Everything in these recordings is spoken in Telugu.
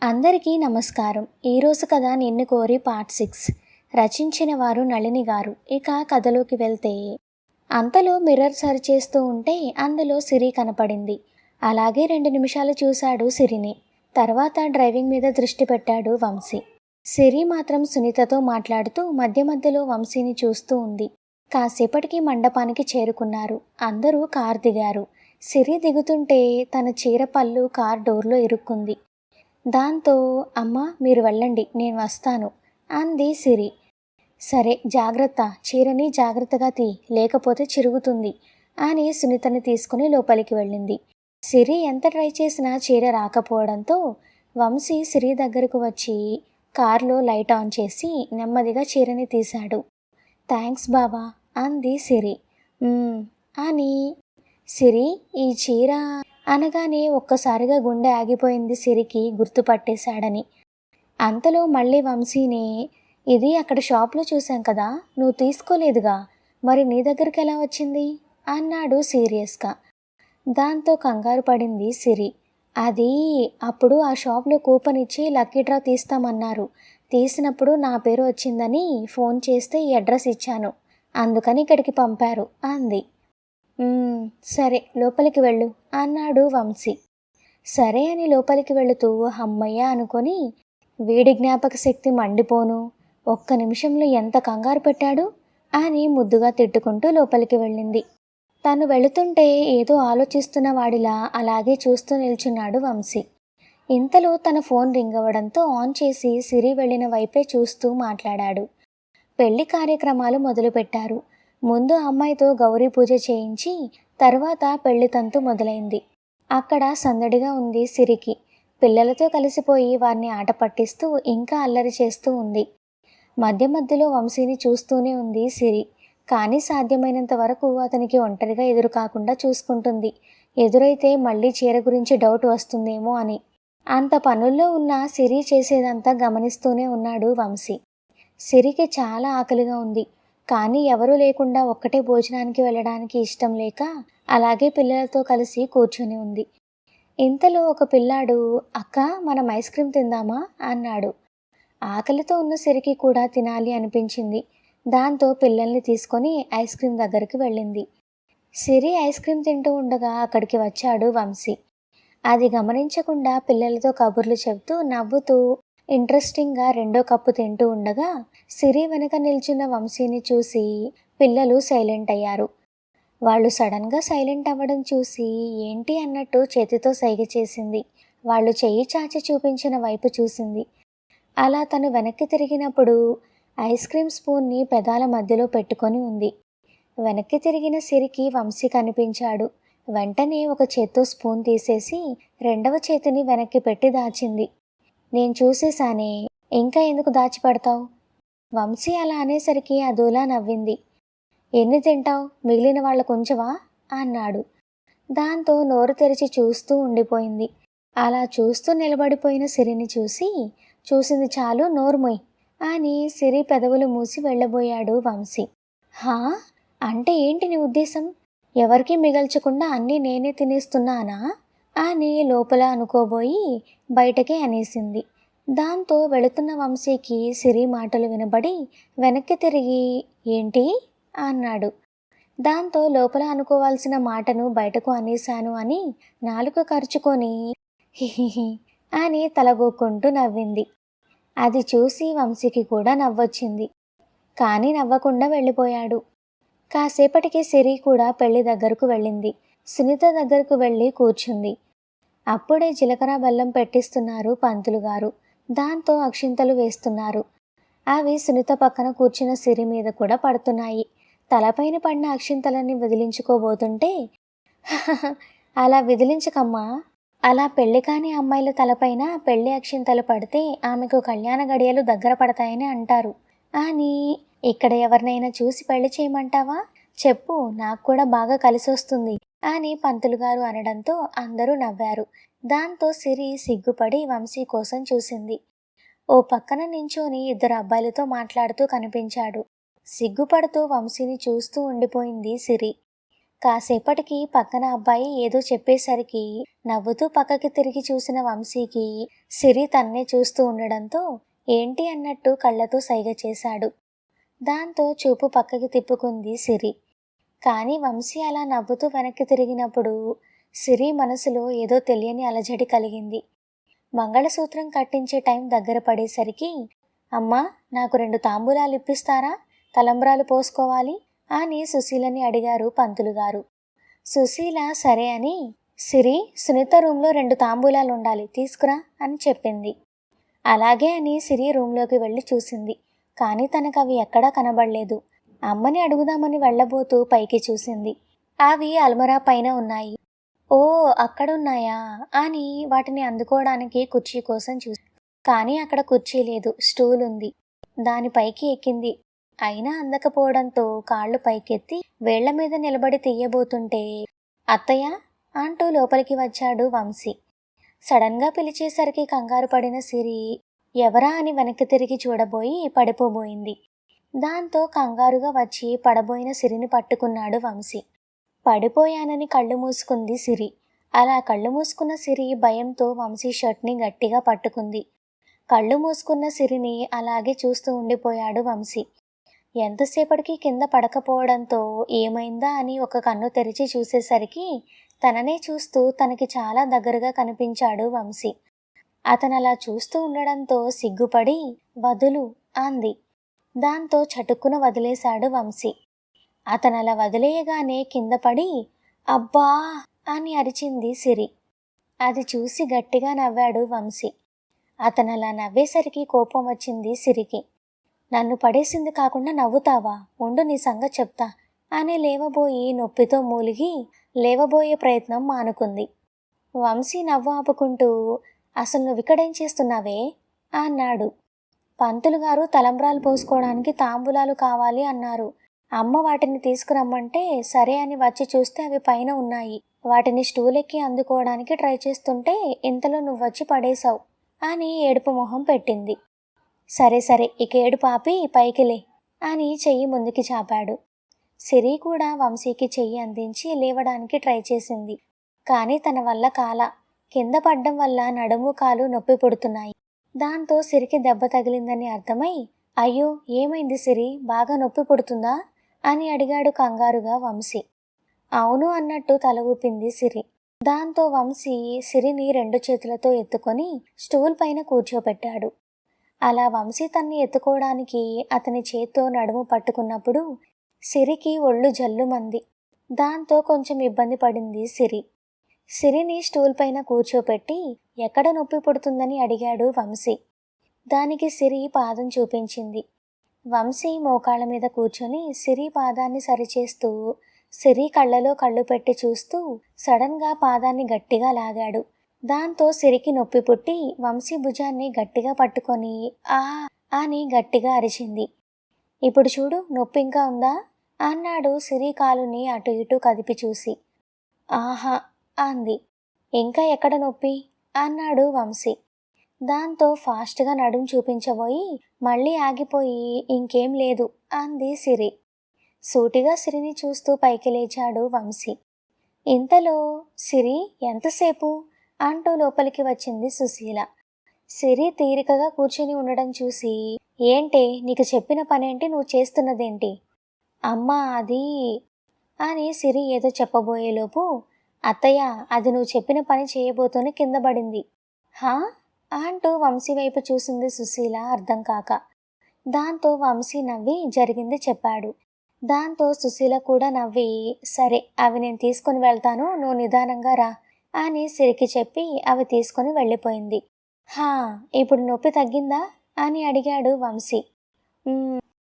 అందరికీ నమస్కారం. ఈరోజు కథ నిన్ను కోరి పార్ట్ 6 రచించిన వారు నళిని గారు. ఇక కథలోకి వెళ్తే అంతలో మిర్రర్ సరిచేస్తూ ఉంటే అందులో సిరి కనపడింది. అలాగే 2 నిమిషాలు చూశాడు సిరిని. తర్వాత డ్రైవింగ్ మీద దృష్టి పెట్టాడు వంశీ. సిరి మాత్రం సునీతతో మాట్లాడుతూ మధ్య మధ్యలో వంశీని చూస్తూ ఉంది. కాసేపటికి మండపానికి చేరుకున్నారు. అందరూ కార్ దిగారు. సిరి దిగుతుంటే తన చీర పళ్ళు కార్ డోర్లో ఇరుక్కుంది. దాంతో అమ్మా మీరు వెళ్ళండి, నేను వస్తాను అంది సిరి. సరే జాగ్రత్త, చీరని జాగ్రత్తగా తీ, లేకపోతే చిరుగుతుంది అని సునీతని తీసుకుని లోపలికి వెళ్ళింది. సిరి ఎంత ట్రై చేసినా చీర రాకపోవడంతో వంశీ సిరి దగ్గరకు వచ్చి కారులో లైట్ ఆన్ చేసి నెమ్మదిగా చీరని తీశాడు. థ్యాంక్స్ బాబా అంది సిరి. అని సిరి ఈ చీర అనగానే ఒక్కసారిగా గుండె ఆగిపోయింది సిరికి గుర్తుపట్టేశాడని. అంతలో మళ్ళీ వంశీనే, ఇది అక్కడ షాప్లో చూశాం కదా, నువ్వు తీసుకోలేదుగా, మరి నీ దగ్గరికి ఎలా వచ్చింది అన్నాడు సీరియస్గా. దాంతో కంగారు పడింది సిరి. అది అప్పుడు ఆ షాప్లో కూపన్ ఇచ్చి లక్కీ డ్రా తీస్తామన్నారు. తీసినప్పుడు నా పేరు వచ్చిందని ఫోన్ చేస్తే ఈ అడ్రస్ ఇచ్చాను, అందుకని ఇక్కడికి పంపారు అంది. సరే లోపలికి వెళ్ళు అన్నాడు వంశీ. సరే అని లోపలికి వెళుతూ హమ్మయ్య అనుకొని వీడి జ్ఞాపక శక్తి మండిపోను, ఒక్క నిమిషంలో ఎంత కంగారు పెట్టాడు అని ముద్దుగా తిట్టుకుంటూ లోపలికి వెళ్ళింది. తను వెళుతుంటే ఏదో ఆలోచిస్తున్న వాడిలా అలాగే చూస్తూ నిల్చున్నాడు వంశీ. ఇంతలో తన ఫోన్ రింగ్ అవ్వడంతో ఆన్ చేసి సిరి వెళ్ళిన వైపే చూస్తూ మాట్లాడాడు. పెళ్లి కార్యక్రమాలు మొదలుపెట్టారు. ముందు అమ్మాయితో గౌరీ పూజ చేయించి తర్వాత పెళ్లి తంతు మొదలైంది. అక్కడ సందడిగా ఉంది సిరికి. పిల్లలతో కలిసిపోయి వారిని ఆట పట్టిస్తూ ఇంకా అల్లరి చేస్తూ ఉంది. మధ్య మధ్యలో వంశీని చూస్తూనే ఉంది సిరి. కానీ సాధ్యమైనంత వరకు అతనికి ఒంటరిగా ఎదురు కాకుండా చూసుకుంటుంది. ఎదురైతే మళ్ళీ చీర గురించి డౌట్ వస్తుందేమో అని. అంత పనుల్లో ఉన్న సిరి చేసేదంతా గమనిస్తూనే ఉన్నాడు వంశీ. సిరికి చాలా ఆకలిగా ఉంది. కానీ ఎవరూ లేకుండా ఒక్కటే భోజనానికి వెళ్ళడానికి ఇష్టం లేక అలాగే పిల్లలతో కలిసి కూర్చొని ఉంది. ఇంతలో ఒక పిల్లాడు, అక్క మనం ఐస్ క్రీమ్ తిందామా అన్నాడు. ఆకలితో ఉన్న సిరికి కూడా తినాలి అనిపించింది. దాంతో పిల్లల్ని తీసుకొని ఐస్ క్రీమ్ దగ్గరికి వెళ్ళింది. సిరి ఐస్ క్రీమ్ తింటూ ఉండగా అక్కడికి వచ్చాడు వంశీ. అది గమనించకుండా పిల్లలతో కబుర్లు చెబుతూ నవ్వుతూ ఇంట్రెస్టింగ్గా 2వ కప్పు తింటూ ఉండగా సిరి వెనక నిల్చున్న వంశీని చూసి పిల్లలు సైలెంట్ అయ్యారు. వాళ్ళు సడన్గా సైలెంట్ అవ్వడం చూసి ఏంటి అన్నట్టు చేతితో సైగ చేసింది. వాళ్ళు చెయ్యి చాచి చూపించిన వైపు చూసింది. అలా తను వెనక్కి తిరిగినప్పుడు ఐస్ క్రీమ్ స్పూన్ని పెదాల మధ్యలో పెట్టుకొని ఉంది. వెనక్కి తిరిగిన సిరికి వంశీ కనిపించాడు. వెంటనే ఒక చేత్తో స్పూన్ తీసేసి 2వ చేతిని వెనక్కి పెట్టి దాచింది. నేను చూసేశానే, ఇంకా ఎందుకు దాచిపెడతావు? వంశీ అలా అనేసరికి అదోలా నవ్వింది. ఎన్ని తింటావు, మిగిలిన వాళ్ళకు ఉంచవా అన్నాడు. దాంతో నోరు తెరిచి చూస్తూ ఉండిపోయింది. అలా చూస్తూ నిలబడిపోయిన సిరిని చూసింది చాలు, నోరుమొయ్ అని సిరి పెదవులు మూసి వెళ్ళబోయాడు వంశీ. హా, అంటే ఏంటి నీ ఉద్దేశం? ఎవరికీ మిగల్చకుండా అన్నీ నేనే తినేస్తున్నానా అని లోపల అనుకోబోయి బయటకే అనేసింది. దాంతో వెళుతున్న వంశీకి సిరి మాటలు వినబడి వెనక్కి తిరిగి ఏంటి అన్నాడు. దాంతో లోపల అనుకోవాల్సిన మాటను బయటకు అనేశాను అని నాలుక ఖర్చుకొని హిహిహి అని తలగొక్కుంటూ నవ్వింది. అది చూసి వంశీకి కూడా నవ్వొచ్చింది. కానీ నవ్వకుండా వెళ్ళిపోయాడు. కాసేపటికి సిరి కూడా పెళ్లి దగ్గరకు వెళ్ళింది. సునీత దగ్గరకు వెళ్ళి కూర్చుంది. అప్పుడే జీలకర్ర బెల్లం పెట్టిస్తున్నారు పంతులు గారు. దాంతో అక్షింతలు వేస్తున్నారు. అవి సునీత పక్కన కూర్చున్న సిరి మీద కూడా పడుతున్నాయి. తలపైన పడిన అక్షింతలన్నీ విదిలించుకోబోతుంటే అలా విదిలించకమ్మా, అలా పెళ్లి కాని అమ్మాయిల తలపైన పెళ్లి అక్షింతలు పడితే ఆమెకు కళ్యాణ గడియలు దగ్గర పడతాయని అంటారు అని. ఇక్కడ ఎవరినైనా చూసి పెళ్లి చేయమంటావా చెప్పు, నాకు కూడా బాగా కలిసొస్తుంది అని పంతులు గారు అనడంతో అందరూ నవ్వారు. దాంతో సిరి సిగ్గుపడి వంశీ కోసం చూసింది. ఓ పక్కన నించోని 2 అబ్బాయిలతో మాట్లాడుతూ కనిపించాడు. సిగ్గుపడుతూ వంశీని చూస్తూ ఉండిపోయింది సిరి. కాసేపటికి పక్కన అబ్బాయి ఏదో చెప్పేసరికి నవ్వుతూ పక్కకి తిరిగి చూసిన వంశీకి సిరి తన్నే చూస్తూ ఉండడంతో ఏంటి అన్నట్టు కళ్ళతో సైగ చేశాడు. దాంతో చూపు పక్కకి తిప్పుకుంది సిరి. కానీ వంశీ అలా నవ్వుతూ వెనక్కి తిరిగినప్పుడు సిరి మనసులో ఏదో తెలియని అలజడి కలిగింది. మంగళసూత్రం కట్టించే టైం దగ్గర పడేసరికి అమ్మా, నాకు 2 తాంబూలాలు ఇప్పిస్తారా, తలంబ్రాలు పోసుకోవాలి అని సుశీలని అడిగారు పంతులుగారు. సుశీల సరే అని సిరి, సునీత రూమ్లో 2 తాంబూలాలు ఉండాలి, తీసుకురా అని చెప్పింది. అలాగే అని సిరి రూంలోకి వెళ్ళి చూసింది. కానీ తనకు అవి ఎక్కడా కనబడలేదు. అమ్మని అడుగుదామని వెళ్ళబోతూ పైకి చూసింది. అవి అల్మరా పైన ఉన్నాయి. ఓ, అక్కడున్నాయా అని వాటిని అందుకోవడానికి కుర్చీ కోసం చూసి, కానీ అక్కడ కుర్చీ లేదు, స్టూల్ ఉంది. దానిపైకి ఎక్కింది. అయినా అందకపోవడంతో కాళ్ళు పైకెత్తి వేళ్ల మీద నిలబడి తీయబోతుంటే అత్తయ్య అంటూ లోపలికి వచ్చాడు వంశీ. సడన్గా పిలిచేసరికి కంగారు పడిన సిరి ఎవరా అని వెనక్కి తిరిగి చూడబోయి పడిపోబోయింది. దాంతో కంగారుగా వచ్చి పడబోయిన సిరిని పట్టుకున్నాడు వంశీ. పడిపోయానని కళ్ళు మూసుకుంది సిరి. అలా కళ్ళు మూసుకున్న సిరి భయంతో వంశీ షర్ట్ని గట్టిగా పట్టుకుంది. కళ్ళు మూసుకున్న సిరిని అలాగే చూస్తూ ఉండిపోయాడు వంశీ. ఎంతసేపటికి కింద పడకపోవడంతో ఏమైందా అని ఒక కన్ను తెరిచి చూసేసరికి తననే చూస్తూ తనకి చాలా దగ్గరగా కనిపించాడు వంశీ. అతనలా చూస్తూ ఉండడంతో సిగ్గుపడి వదులు అంది. దాంతో చటుక్కున వదిలేశాడు వంశీ. అతనలా వదిలేయగానే కింద పడి అబ్బా అని అరిచింది సిరి. అది చూసి గట్టిగా నవ్వాడు వంశీ. అతనలా నవ్వేసరికి కోపం వచ్చింది సిరికి. నన్ను పడేసింది కాకుండా నవ్వుతావా, ఉండు నీ సంగతి చెప్తా అని లేవబోయి నొప్పితో మూలిగి లేవబోయే ప్రయత్నం మానుకుంది. వంశీ నవ్వు ఆపుకుంటూ అసలు నువ్విక్కడేం చేస్తున్నావే అన్నాడు. పంతులుగారు తలంబ్రాలు పోసుకోవడానికి తాంబూలాలు కావాలి అన్నారు. అమ్మ వాటిని తీసుకురమ్మంటే సరే అని వచ్చి చూస్తే అవి పైన ఉన్నాయి. వాటిని స్టూల్ ఎక్కి అందుకోవడానికి ట్రై చేస్తుంటే ఇంతలో నువ్వొచ్చి పడేశావు అని ఏడుపు మొహం పెట్టింది. సరే సరే, ఇక ఏడుపు ఆపి పైకిలే అని చెయ్యి ముందుకి చాపాడు. సిరి కూడా వంశీకి చెయ్యి అందించి లేవడానికి ట్రై చేసింది. కానీ తన వల్ల కాల. కింద పడ్డం వల్ల నడుము కాలు నొప్పి పుడుతున్నాయి. దాంతో సిరికి దెబ్బ తగిలిందని అర్థమై అయ్యో ఏమైంది సిరి, బాగా నొప్పి పుడుతుందా అని అడిగాడు కంగారుగా వంశీ. అవును అన్నట్టు తల ఊపింది సిరి. దాంతో వంశీ సిరిని 2 చేతులతో ఎత్తుకొని స్టూల్ పైన కూర్చోపెట్టాడు. అలా వంశీ తన్ని ఎత్తుకోవడానికి అతని చేత్తో నడుము పట్టుకున్నప్పుడు సిరికి ఒళ్ళు జల్లుమంది. దాంతో కొంచెం ఇబ్బంది పడింది సిరి. సిరిని స్టూల్ పైన కూర్చోపెట్టి ఎక్కడ నొప్పి పుడుతుందని అడిగాడు వంశీ. దానికి సిరి పాదం చూపించింది. వంశీ మోకాళ్ళ మీద కూర్చొని సిరి పాదాన్ని సరిచేస్తూ సిరి కళ్ళలో కళ్ళు పెట్టి చూస్తూ సడన్గా పాదాన్ని గట్టిగా లాగాడు. దాంతో సిరికి నొప్పి పుట్టి వంశీ భుజాన్ని గట్టిగా పట్టుకొని ఆ అని గట్టిగా అరిచింది. ఇప్పుడు చూడు, నొప్పి ఇంకా ఉందా అన్నాడు సిరి కాలుని అటు ఇటు కదిపి చూసి. ఆహా అంది. ఇంకా ఎక్కడ నొప్పి అన్నాడు వంశీ. దాంతో ఫాస్ట్గా నడుం చూపించబోయి మళ్ళీ ఆగిపోయి ఇంకేం లేదు అంది సిరి. సూటిగా సిరిని చూస్తూ పైకి లేచాడు వంశీ. ఇంతలో సిరి ఎంతసేపు అంటూ లోపలికి వచ్చింది సుశీల. సిరి తీరికగా కూర్చొని ఉండడం చూసి ఏంటే, నీకు చెప్పిన పనేంటి, నువ్వు చేస్తున్నదేంటి? అమ్మా అది అని సిరి ఏదో చెప్పబోయేలోపు అత్తయ్య, అది నువ్వు చెప్పిన పని చేయబోతూనే కింద పడింది. హా అంటూ వంశీ వైపు చూసింది సుశీల అర్థం కాక. దాంతో వంశీ నవ్వి జరిగింది చెప్పాడు. దాంతో సుశీల కూడా నవ్వి సరే అవి నేను తీసుకొని వెళ్తాను, నువ్వు నిదానంగా రా అని సిరికి చెప్పి అవి తీసుకొని వెళ్ళిపోయింది. హా, ఇప్పుడు నొప్పి తగ్గిందా అని అడిగాడు వంశీ.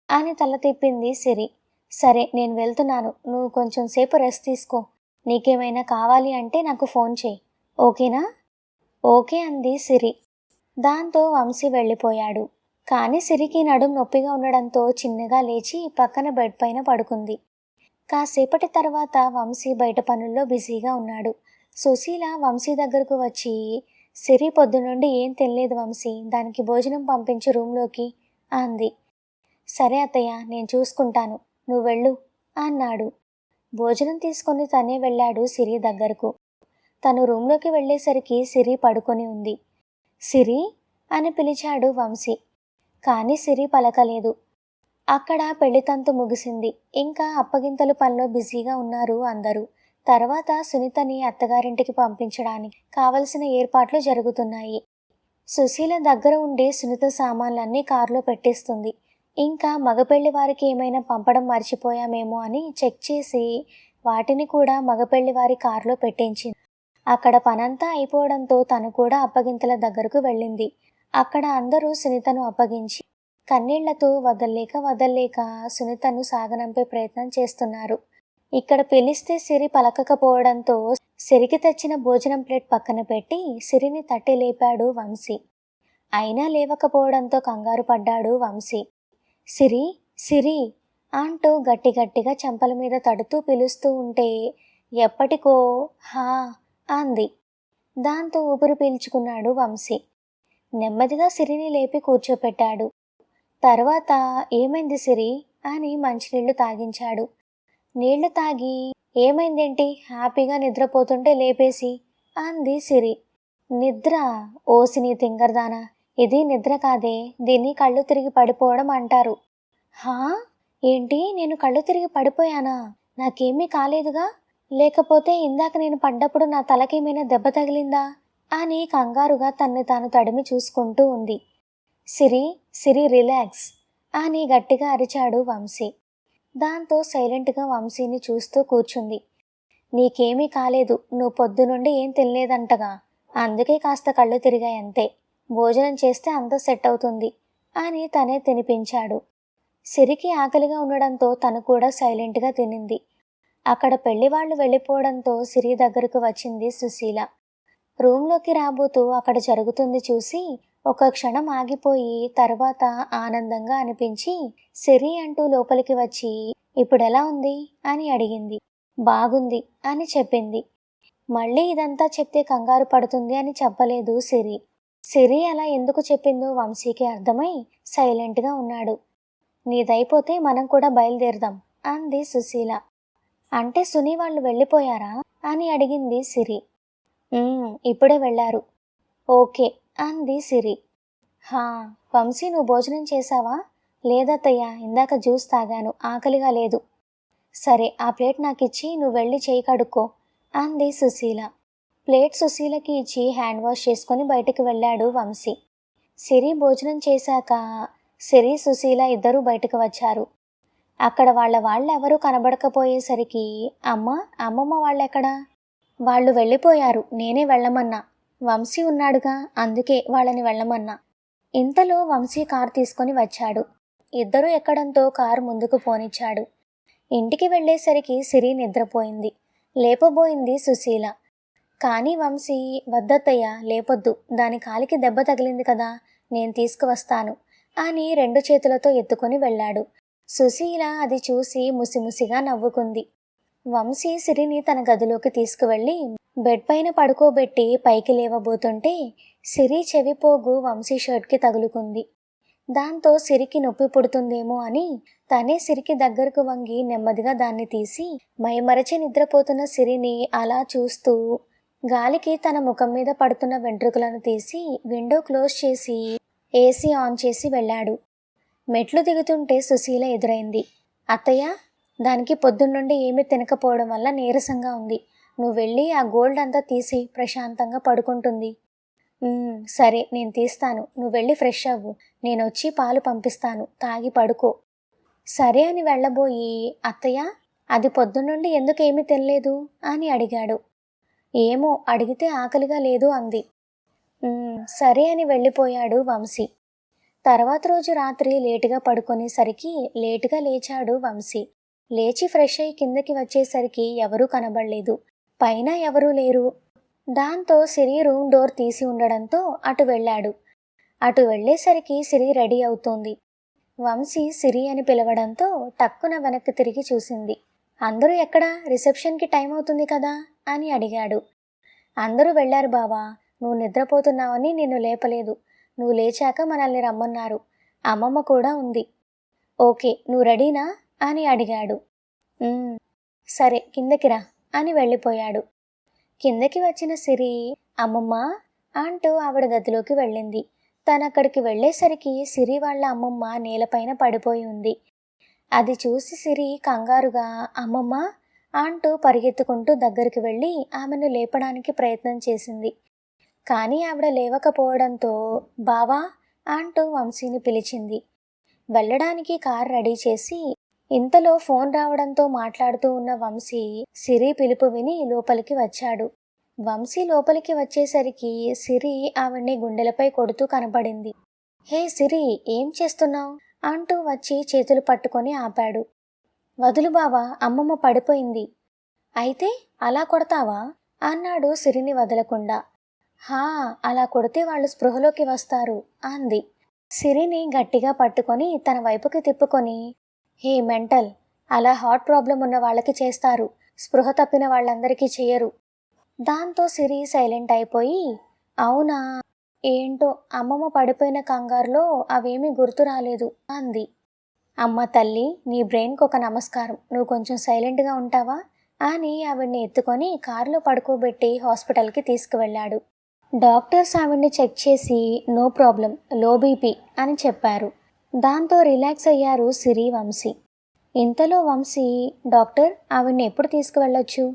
అని తల తిప్పింది సిరి. సరే నేను వెళ్తున్నాను, నువ్వు కొంచెం సేపు రెస్ట్ తీసుకో, నీకేమైనా కావాలి అంటే నాకు ఫోన్ చేయి, ఓకేనా? ఓకే అంది సిరి. దాంతో వంశీ వెళ్ళిపోయాడు. కానీ సిరికి నడుం నొప్పిగా ఉండడంతో చిన్నగా లేచి పక్కన బెడ్ పైన పడుకుంది. కాసేపటి తర్వాత వంశీ బయట పనుల్లో బిజీగా ఉన్నాడు. సుశీల వంశీ దగ్గరకు వచ్చి సిరి పొద్దునుండి ఏం తినలేదు వంశీ, దానికి భోజనం పంపించు రూమ్లోకి అంది. సరే అత్తయ్య, నేను చూసుకుంటాను, నువ్వు వెళ్ళు అన్నాడు. భోజనం తీసుకొని తనే వెళ్ళాడు సిరి దగ్గరకు. తను రూంలోకి వెళ్ళేసరికి సిరి పడుకొని ఉంది. సిరి అని పిలిచాడు వంశీ. కానీ సిరి పలకలేదు. అక్కడ పెళ్లితంతు ముగిసింది. ఇంకా అప్పగింతలు పనిలో బిజీగా ఉన్నారు అందరూ. తర్వాత సునీతని అత్తగారింటికి పంపించడానికి కావలసిన ఏర్పాట్లు జరుగుతున్నాయి. సుశీల దగ్గర ఉండి సునీత సామాన్లన్నీ కారులో పెట్టేస్తుంది. ఇంకా మగపెళ్లి వారికి ఏమైనా పంపడం మర్చిపోయామేమో అని చెక్ చేసి వాటిని కూడా మగపెళ్లి వారి కారులో పెట్టించింది. అక్కడ పనంతా అయిపోవడంతో తను కూడా అప్పగింతల దగ్గరకు వెళ్ళింది. అక్కడ అందరూ సునీతను అప్పగించి కన్నీళ్లతో వదల్లేక సునీతను సాగనంపే ప్రయత్నం చేస్తున్నారు. ఇక్కడ పిలిస్తే సిరి పలకకపోవడంతో సిరికి తెచ్చిన భోజనం ప్లేట్ పక్కన పెట్టి సిరిని తట్టి లేపాడు వంశీ. అయినా లేవకపోవడంతో కంగారు పడ్డాడు వంశీ. సిరి సిరి అంటూ గట్టిగా చెంపల మీద తడుతూ పిలుస్తూ ఉంటే ఎప్పటికో హా అంది. దాంతో ఊపిరి పీల్చుకున్నాడు వంశీ. నెమ్మదిగా సిరిని లేపి కూర్చోపెట్టాడు. తర్వాత ఏమైంది సిరి అని మంచినీళ్లు తాగించాడు. నీళ్లు తాగి ఏమైందేంటి, హ్యాపీగా నిద్రపోతుంటే లేపేసి అంది సిరి. నిద్ర? ఓసిని తింగర్దానా, ఇది నిద్ర కాదే, దీన్ని కళ్ళు తిరిగి పడిపోవడం అంటారు. హా? ఏంటి, నేను కళ్ళు తిరిగి పడిపోయానా? నాకేమీ కాలేదుగా. లేకపోతే ఇందాక నేను పడ్డప్పుడు నా తలకేమైనా దెబ్బ తగిలిందా అని కంగారుగా తన్ని తాను తడిమి చూసుకుంటూ ఉంది. సిరి సిరి రిలాక్స్ అని గట్టిగా అరిచాడు వంశీ. దాంతో సైలెంట్గా వంశీని చూస్తూ కూర్చుంది. నీకేమీ కాలేదు, నువ్వు పొద్దునుండి ఏం తినలేదంటగా, అందుకే కాస్త కళ్ళు తిరిగాయంతే. భోజనం చేస్తే అంతా సెట్ అవుతుంది అని తనే తినిపించాడు. సిరికి ఆకలిగా ఉండడంతో తను కూడా సైలెంట్గా తినింది. అక్కడ పెళ్లివాళ్లు వెళ్ళిపోవడంతో సిరి దగ్గరకు వచ్చింది సుశీల. రూంలోకి రాబోతూ అక్కడ జరుగుతుంది చూసి ఒక క్షణం ఆగిపోయి తర్వాత ఆనందంగా అనిపించి సిరి అంటూ లోపలికి వచ్చి ఇప్పుడెలా ఉంది అని అడిగింది. బాగుంది అని చెప్పింది. మళ్ళీ ఇదంతా చెప్తే కంగారు పడుతుంది అని చెప్పలేదు సిరి. సిరి అలా ఎందుకు చెప్పిందో వంశీకి అర్థమై సైలెంట్గా ఉన్నాడు. నీదైపోతే మనం కూడా బయలుదేరదాం అంది సుశీల. అంటే సునీ వాళ్ళు వెళ్ళిపోయారా అని అడిగింది సిరి. ఇప్పుడే వెళ్ళారు. ఓకే అంది సిరి. హా, వంశీ నువ్వు భోజనం చేశావా? లేదత్తయ్య, ఇందాక జ్యూస్ తాగాను, ఆకలిగా లేదు. సరే, ఆ ప్లేట్ నాకిచ్చి నువ్వు వెళ్ళి చేయి కడుక్కో అంది సుశీల. ప్లేట్ సుశీలకి ఇచ్చి హ్యాండ్ వాష్ చేసుకొని బయటికి వెళ్ళాడు వంశీ. సిరి భోజనం చేశాక సిరి సుశీల ఇద్దరూ బయటకు వచ్చారు. అక్కడ వాళ్ళెవరూ కనబడకపోయేసరికి అమ్మమ్మ వాళ్ళెక్కడా? వాళ్ళు వెళ్ళిపోయారు, నేనే వెళ్ళమన్నా. వంశీ ఉన్నాడుగా, అందుకే వాళ్ళని వెళ్ళమన్నా. ఇంతలో వంశీ కారు తీసుకొని వచ్చాడు. ఇద్దరూ ఎక్కడంతో కారు ముందుకు పోనిచ్చాడు. ఇంటికి వెళ్ళేసరికి సిరి నిద్రపోయింది. లేపబోయింది సుశీల. కానీ వంశీ, వద్దత్తయ్య లేపొద్దు, దాని కాలికి దెబ్బ తగిలింది కదా, నేను తీసుకువస్తాను అని 2 చేతులతో ఎత్తుకొని వెళ్ళాడు. సుశీల అది చూసి ముసిముసిగా నవ్వుకుంది. వంశీ సిరిని తన గదిలోకి తీసుకువెళ్ళి బెడ్ పైన పడుకోబెట్టి పైకి లేవబోతుంటే సిరి చెవిపోగు వంశీ షర్ట్కి తగులుకుంది. దాంతో సిరికి నొప్పి పుడుతుందేమో అని తనే సిరికి దగ్గరకు వంగి నెమ్మదిగా దాన్ని తీసి మైమరచి నిద్రపోతున్న సిరిని అలా చూస్తూ గాలికి తన ముఖం మీద పడుతున్న వెంట్రుకలను తీసి విండో క్లోజ్ చేసి ఏసీ ఆన్ చేసి వెళ్ళాడు. మెట్లు దిగుతుంటే సుశీల ఎదురైంది. అత్తయ్య, దానికి పొద్దున్నుండి ఏమీ తినకపోవడం వల్ల నీరసంగా ఉంది. నువ్వు వెళ్ళి ఆ గోల్డ్ అంతా తీసి ప్రశాంతంగా పడుకుంటుంది. సరే, నేను తీస్తాను, నువ్వు వెళ్ళి ఫ్రెష్ అవ్వు, నేనొచ్చి పాలు పంపిస్తాను, తాగి పడుకో. సరే అని వెళ్ళబోయి అత్తయ్య, అది పొద్దున్నుండి ఎందుకు ఏమీ తినలేదు అని అడిగాడు. ఏమో, అడిగితే ఆకలిగా లేదు అంది. సరే అని వెళ్ళిపోయాడు వంశీ. తర్వాత రోజు రాత్రి లేటుగా పడుకునేసరికి లేటుగా లేచాడు వంశీ. లేచి ఫ్రెష్ అయ్యి కిందకి వచ్చేసరికి ఎవరూ కనబడలేదు. పైన ఎవరూ లేరు. దాంతో సిరి రూమ్ డోర్ తీసి ఉండడంతో అటు వెళ్ళాడు. అటు వెళ్ళేసరికి సిరి రెడీ అవుతోంది. వంశీ సిరి అని పిలవడంతో టక్కున వెనక్కి తిరిగి చూసింది. అందరూ ఎక్కడా? రిసెప్షన్కి టైం అవుతుంది కదా అని అడిగాడు. అందరూ వెళ్ళారు బావా, నువ్వు నిద్రపోతున్నావని నిన్ను లేపలేదు. నువ్వు లేచాక మనల్ని రమ్మన్నారు. అమ్మమ్మ కూడా ఉంది. ఓకే, నువ్వు రెడీనా అని అడిగాడు. సరే కిందకి రా అని వెళ్ళిపోయాడు. కిందకి వచ్చిన సిరి అమ్మమ్మ అంటూ ఆవిడ గదిలోకి వెళ్ళింది. తనక్కడికి వెళ్ళేసరికి సిరి వాళ్ళ అమ్మమ్మ నేలపైన పడిపోయి ఉంది. అది చూసి సిరి కంగారుగా అమ్మమ్మ అంటూ పరిగెత్తుకుంటూ దగ్గరికి వెళ్ళి ఆమెను లేపడానికి ప్రయత్నం చేసింది. కానీ ఆవిడ లేవకపోవడంతో బావా అంటూ వంశీని పిలిచింది. వెళ్ళడానికి కార్ రెడీ చేసి ఇంతలో ఫోన్ రావడంతో మాట్లాడుతూ ఉన్న వంశీ సిరి పిలుపు విని లోపలికి వచ్చాడు. వంశీ లోపలికి వచ్చేసరికి సిరి ఆవిడ్ని గుండెలపై కొడుతూ కనపడింది. హే సిరి, ఏం చేస్తున్నావు అంటూ వచ్చి చేతులు పట్టుకొని ఆపాడు. వదులు బావా, అమ్మమ్మ పడిపోయింది. అయితే అలా కొడతావా అన్నాడు సిరిని వదలకుండా. హా, అలా కొడితే వాళ్ళు స్పృహలోకి వస్తారు అంది. సిరిని గట్టిగా పట్టుకొని తన వైపుకి తిప్పుకొని, హే మెంటల్, అలా హార్ట్ ప్రాబ్లం ఉన్న వాళ్ళకి చేస్తారు, స్పృహ తప్పిన వాళ్ళందరికీ చేయరు. దాంతో సిరి సైలెంట్ అయిపోయి, అవునా, ఏంటో అమ్మమ్మ పడిపోయిన కంగారులో అవేమీ గుర్తు రాలేదు అంది. అమ్మ తల్లి, నీ బ్రెయిన్కి ఒక నమస్కారం, నువ్వు కొంచెం సైలెంట్గా ఉంటావా అని ఆవిడ్ని ఎత్తుకొని కారులో పడుకోబెట్టి హాస్పిటల్కి తీసుకువెళ్ళాడు. డాక్టర్స్ ఆవిడ్ని చెక్ చేసి నో ప్రాబ్లం, లో బీపీ అని చెప్పారు. దాంతో రిలాక్స్ అయ్యారు సిరి, వంశీ. ఇంతలో వంశీ, డాక్టర్ ఆవిడ్ని ఎప్పుడు తీసుకువెళ్ళొచ్చు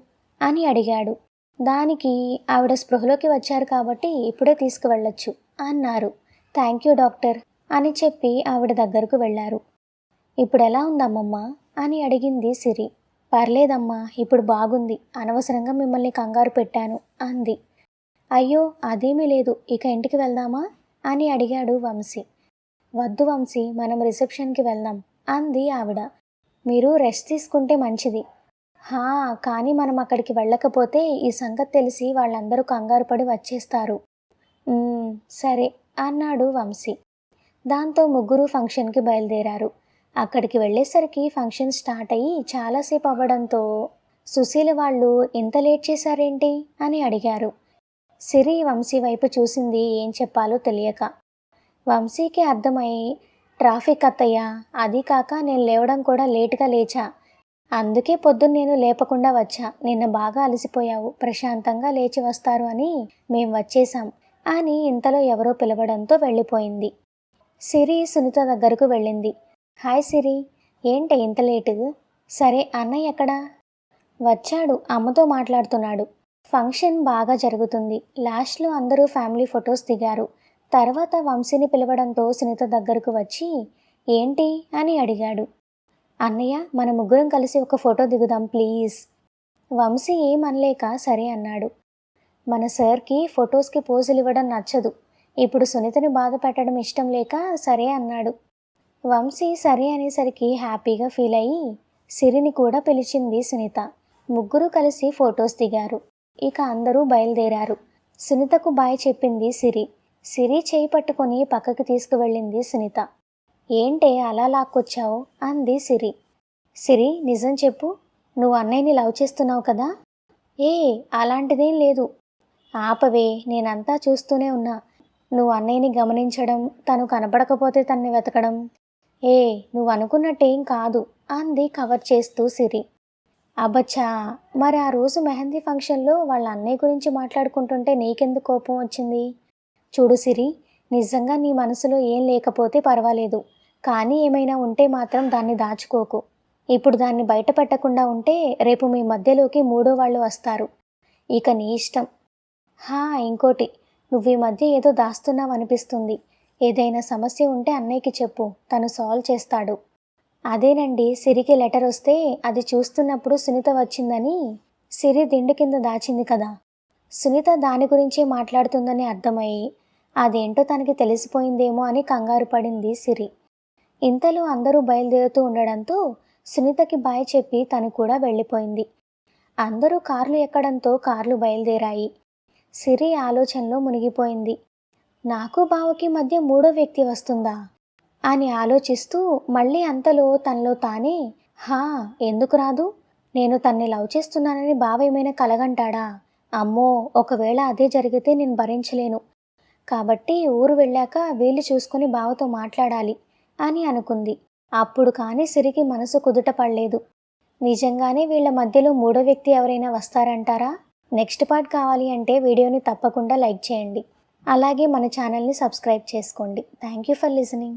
అని అడిగాడు. దానికి ఆవిడ స్పృహలోకి వచ్చారు కాబట్టి ఇప్పుడే తీసుకువెళ్ళొచ్చు అన్నారు. థ్యాంక్ యూ డాక్టర్ అని చెప్పి ఆవిడ దగ్గరకు వెళ్ళారు. ఇప్పుడు ఎలా ఉందమ్మమ్మ అని అడిగింది సిరి. పర్లేదమ్మా, ఇప్పుడు బాగుంది, అనవసరంగా మిమ్మల్ని కంగారు పెట్టాను అంది. అయ్యో అదేమీ లేదు, ఇక ఇంటికి వెళ్దామా అని అడిగాడు వంశీ. వద్దు వంశీ, మనం రిసెప్షన్కి వెళ్దాం అంది ఆవిడ. మీరు రెస్ట్ తీసుకుంటే మంచిది. హా, కానీ మనం అక్కడికి వెళ్ళకపోతే ఈ సంగతి తెలిసి వాళ్ళందరూ కంగారు పడి వచ్చేస్తారు. సరే అన్నాడు వంశీ. దాంతో ముగ్గురు ఫంక్షన్కి బయలుదేరారు. అక్కడికి వెళ్ళేసరికి ఫంక్షన్ స్టార్ట్ అయ్యి చాలాసేపు అవ్వడంతో సుశీల వాళ్ళు ఇంత లేట్ చేశారేంటి అని అడిగారు. సిరి వంశీ వైపు చూసింది, ఏం చెప్పాలో తెలియక. వంశీకి అర్థమై, ట్రాఫిక్ అత్తయ్య, అది కాక నేను లేవడం కూడా లేటుగా లేచా, అందుకే పొద్దున్న నేను లేపకుండా వచ్చా, నిన్న బాగా అలసిపోయావు, ప్రశాంతంగా లేచి వస్తారు అని మేం వచ్చేసాం అని ఇంతలో ఎవరో పిలవడంతో వెళ్ళిపోయింది. సిరి సునీత దగ్గరకు వెళ్ళింది. హాయ్ సిరి, ఏంటి ఇంత లేటు? సరే అన్నయ్య ఎక్కడా? వచ్చాడు, అమ్మతో మాట్లాడుతున్నాడు. ఫంక్షన్ బాగా జరుగుతుంది. లాస్ట్లో అందరూ ఫ్యామిలీ ఫొటోస్ దిగారు. తర్వాత వంశీని పిలవడంతో సునీత దగ్గరకు వచ్చి ఏంటి అని అడిగాడు. అన్నయ్య, మన ముగ్గురం కలిసి ఒక ఫోటో దిగుదాం ప్లీజ్. వంశీ ఏమనలేక సరే అన్నాడు. మన సార్కి ఫొటోస్కి పోజులు ఇవ్వడం నచ్చదు, ఇప్పుడు సునీతని బాధ పెట్టడం ఇష్టం లేక సరే అన్నాడు. వంశీ సరే అనేసరికి హ్యాపీగా ఫీల్ అయ్యి సిరిని కూడా పిలిచింది సునీత. ముగ్గురు కలిసి ఫొటోస్ దిగారు. ఇక అందరూ బయలుదేరారు. సునీతకు బాయ్ చెప్పింది సిరి. సిరి చేయి పట్టుకొని పక్కకి తీసుకువెళ్ళింది సునీత. ఏంటే అలా లాక్కొచ్చావు అంది సిరి. సిరి, నిజం చెప్పు, నువ్వు అన్నయ్యని లవ్ చేస్తున్నావు కదా? ఏ, అలాంటిదేం లేదు. ఆపవే, నేనంతా చూస్తూనే ఉన్నా. నువ్వు అన్నయ్యని గమనించడం, తను కనపడకపోతే తన్ని వెతకడం. ఏ, నువ్వు అనుకున్నట్టేం కాదు అంది కవర్ చేస్తూ సిరి. అబ్బచ్చా, మరి ఆ రోజు మెహందీ ఫంక్షన్లో వాళ్ళ అన్నయ్య గురించి మాట్లాడుకుంటుంటే నీకెందుకు కోపం వచ్చింది? చూడు సిరి, నిజంగా నీ మనసులో ఏం లేకపోతే పర్వాలేదు, కానీ ఏమైనా ఉంటే మాత్రం దాన్ని దాచుకోకు. ఇప్పుడు దాన్ని బయట పెట్టకుండా ఉంటే రేపు మీ మధ్యలోకి మూడో వాళ్ళు వస్తారు. ఇక నీ ఇష్టం. ఇంకోటి, నువ్వు ఈ మధ్య ఏదో దాస్తున్నావు అనిపిస్తుంది. ఏదైనా సమస్య ఉంటే అన్నయ్యకి చెప్పు, తను సాల్వ్ చేస్తాడు. అదేనండి, సిరికి లెటర్ వస్తే అది చూస్తున్నప్పుడు సునీత వచ్చిందని సిరి దిండు కింద దాచింది కదా, సునీత దాని గురించే మాట్లాడుతుందని అర్థమయ్యి అదేంటో తనకి తెలిసిపోయిందేమో అని కంగారు పడింది సిరి. ఇంతలో అందరూ బయలుదేరుతూ ఉండడంతో సునీతకి బాయ్ చెప్పి తను కూడా వెళ్ళిపోయింది. అందరూ కార్లు ఎక్కడంతో కార్లు బయలుదేరాయి. సిరి ఆలోచనలో మునిగిపోయింది. నాకు బావకి మధ్య మూడో వ్యక్తి వస్తుందా అని ఆలోచిస్తూ మళ్ళీ అంతలో తనలో తానే, ఎందుకు రాదు, నేను తన్ని లవ్ చేస్తున్నానని బావ ఏమైనా కలగంటాడా? అమ్మో, ఒకవేళ అదే జరిగితే నేను భరించలేను. కాబట్టి ఊరు వెళ్ళాక వీలు చూసుకొని బావతో మాట్లాడాలి అని అనుకుంది. అప్పుడు కానీ సిరికి మనసు కుదుట పడలేదు. నిజంగానే వీళ్ళ మధ్యలో మూడో వ్యక్తి ఎవరైనా వస్తారంటారా? నెక్స్ట్ పార్ట్ కావాలి అంటే వీడియోని తప్పకుండా లైక్ చేయండి. అలాగే మన ఛానల్ని సబ్స్క్రైబ్ చేసుకోండి. Thank you for listening.